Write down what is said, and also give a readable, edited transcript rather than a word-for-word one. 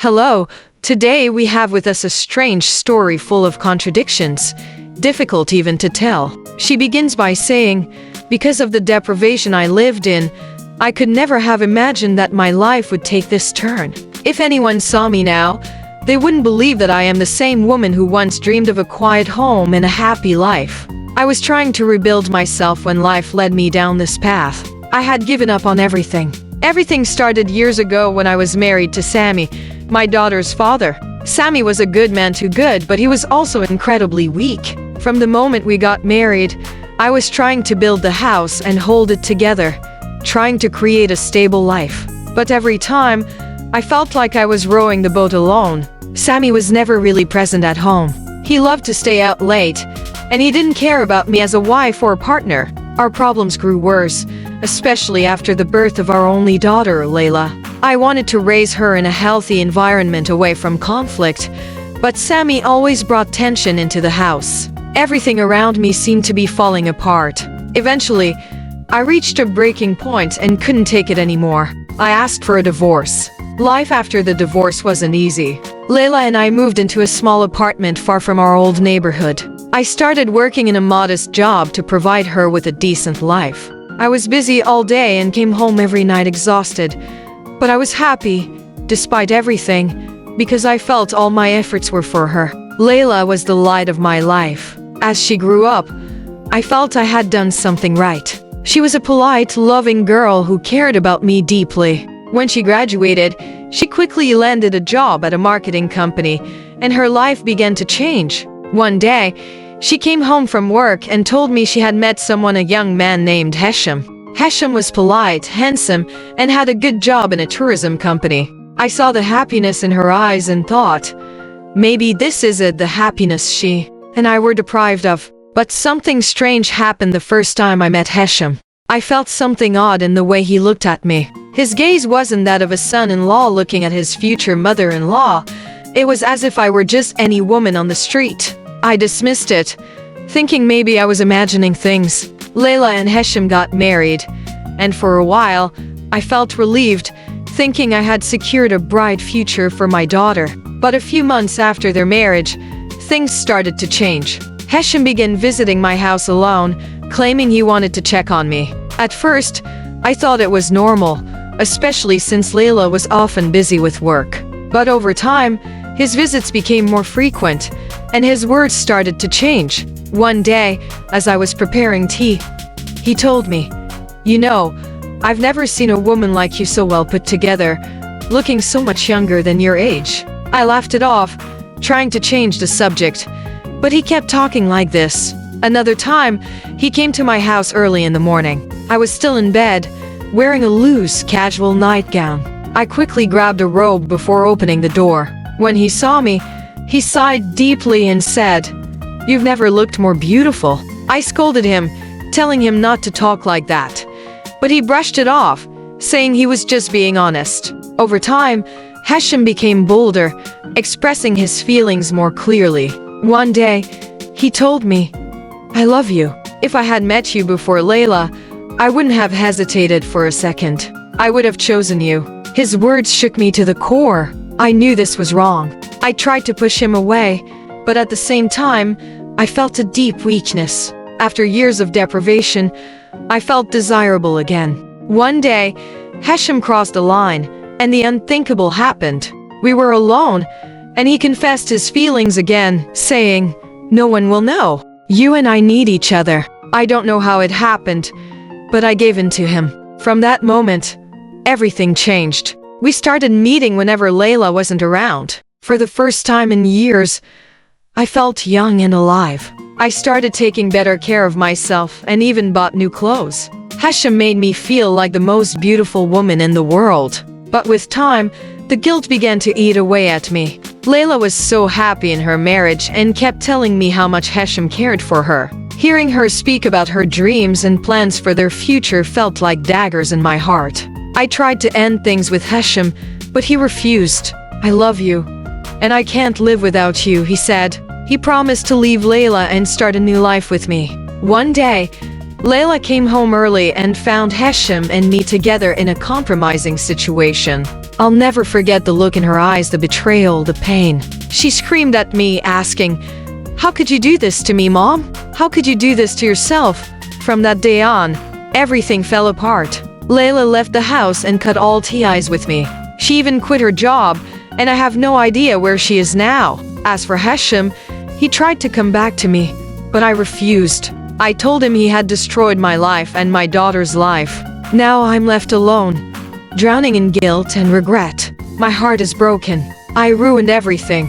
Hello, today we have with us a strange story full of contradictions, difficult even to tell. She begins by saying, "Because of the deprivation I lived in, I could never have imagined that my life would take this turn. If anyone saw me now, they wouldn't believe that I am the same woman who once dreamed of a quiet home and a happy life. I was trying to rebuild myself when life led me down this path. I had given up on everything. Everything started years ago when I was married to Sammy, my daughter's father. Sammy was a good man, too good, but he was also incredibly weak. From the moment we got married, I was trying to build the house and hold it together, trying to create a stable life. But every time, I felt like I was rowing the boat alone. Sammy was never really present at home. He loved to stay out late, and he didn't care about me as a wife or a partner. Our problems grew worse, especially after the birth of our only daughter, Layla. I wanted to raise her in a healthy environment away from conflict, but Sammy always brought tension into the house. Everything around me seemed to be falling apart. Eventually, I reached a breaking point and couldn't take it anymore. I asked for a divorce. Life after the divorce wasn't easy. Layla and I moved into a small apartment far from our old neighborhood. I started working in a modest job to provide her with a decent life. I was busy all day and came home every night exhausted, but I was happy, despite everything, because I felt all my efforts were for her. Layla was the light of my life. As she grew up, I felt I had done something right. She was a polite, loving girl who cared about me deeply. When she graduated, she quickly landed a job at a marketing company, and her life began to change. One day, she came home from work and told me she had met someone, a young man named Hesham. Hesham was polite, handsome, and had a good job in a tourism company. I saw the happiness in her eyes and thought, maybe this is the happiness she and I were deprived of. But something strange happened the first time I met Hesham. I felt something odd in the way he looked at me. His gaze wasn't that of a son-in-law looking at his future mother-in-law. It was as if I were just any woman on the street. I dismissed it, thinking maybe I was imagining things. Layla and Hesham got married, and for a while, I felt relieved, thinking I had secured a bright future for my daughter. But a few months after their marriage, things started to change. Hesham began visiting my house alone, claiming he wanted to check on me. At first, I thought it was normal, especially since Layla was often busy with work. But over time, his visits became more frequent, and his words started to change. One day, as I was preparing tea, he told me, "You know, I've never seen a woman like you so well put together, looking so much younger than your age." I laughed it off, trying to change the subject, but he kept talking like this. Another time, he came to my house early in the morning. I was still in bed, wearing a loose, casual nightgown. I quickly grabbed a robe before opening the door. When he saw me, he sighed deeply and said, "You've never looked more beautiful." I scolded him, telling him not to talk like that. But he brushed it off, saying he was just being honest. Over time, Hesham became bolder, expressing his feelings more clearly. One day, he told me, "I love you. If I had met you before Layla, I wouldn't have hesitated for a second. I would have chosen you." His words shook me to the core. I knew this was wrong. I tried to push him away, but at the same time, I felt a deep weakness. After years of deprivation, I felt desirable again. One day, Hesham crossed the line, and the unthinkable happened. We were alone, and he confessed his feelings again, saying, "No one will know. You and I need each other." I don't know how it happened, but I gave in to him. From that moment, everything changed. We started meeting whenever Layla wasn't around. For the first time in years, I felt young and alive. I started taking better care of myself and even bought new clothes. Hesham made me feel like the most beautiful woman in the world. But with time, the guilt began to eat away at me. Layla was so happy in her marriage and kept telling me how much Hesham cared for her. Hearing her speak about her dreams and plans for their future felt like daggers in my heart. I tried to end things with Hesham, but he refused. "I love you, and I can't live without you," he said. He promised to leave Layla and start a new life with me. One day, Layla came home early and found Hesham and me together in a compromising situation. I'll never forget the look in her eyes, the betrayal, the pain. She screamed at me, asking, "How could you do this to me, Mom? How could you do this to yourself?" From that day on, everything fell apart. Layla left the house and cut all ties with me. She even quit her job, and I have no idea where she is now. As for Hesham, he tried to come back to me, but I refused. I told him he had destroyed my life and my daughter's life. Now I'm left alone, drowning in guilt and regret. My heart is broken. I ruined everything.